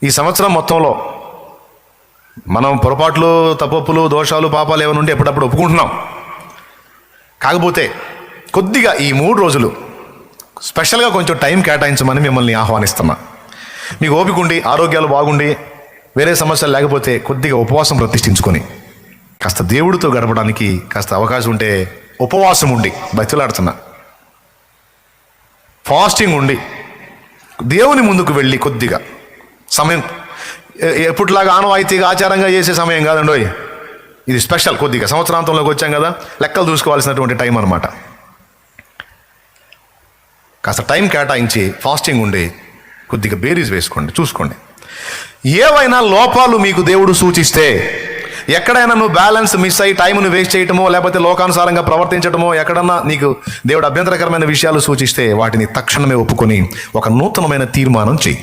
ఈ సంవత్సరం మొత్తంలో మనం పొరపాట్లు, తప్పులు, దోషాలు, పాపాలు ఏమైనా ఉంటే ఎప్పుడప్పుడు ఒప్పుకుంటున్నాం. కాకపోతే కొద్దిగా ఈ 3 రోజులు స్పెషల్గా కొంచెం టైం కేటాయించమని మిమ్మల్ని ఆహ్వానిస్తున్నా. మీకు ఓపిక ఉండి, ఆరోగ్యాలు బాగుండి, వేరే సమస్యలు లేకపోతే కొద్దిగా ఉపవాసం ప్రతిష్ఠించుకొని కాస్త దేవుడితో గడపడానికి కాస్త అవకాశం ఉంటే ఉపవాసం ఉండి బతిలాడుతున్నా, ఫాస్టింగ్ ఉండి దేవుని ముందుకు వెళ్ళి కొద్దిగా సమయం, ఎప్పటిలాగా ఆనవాయితీగా ఆచారంగా చేసే సమయం కాదండోయ్. ఇది స్పెషల్. కొద్దిగా సంవత్సరాంతంలోకి వచ్చాం కదా, లెక్కలు చూసుకోవాల్సినటువంటి టైం అనమాట. కాస్త టైం కేటాయించి ఫాస్టింగ్ ఉండి కొద్దిగా బేరీస్ వేసుకోండి, చూసుకోండి. ఏవైనా లోపాలు మీకు దేవుడు సూచిస్తే, ఎక్కడైనా నువ్వు బ్యాలెన్స్ మిస్ అయ్యి టైంను వేస్ట్ చేయటమో లేకపోతే లోకానుసారంగా ప్రవర్తించటమో, ఎక్కడన్నా నీకు దేవుడు అభ్యంతరకరమైన విషయాలు సూచిస్తే వాటిని తక్షణమే ఒప్పుకొని ఒక నూతనమైన తీర్మానం చెయ్యి.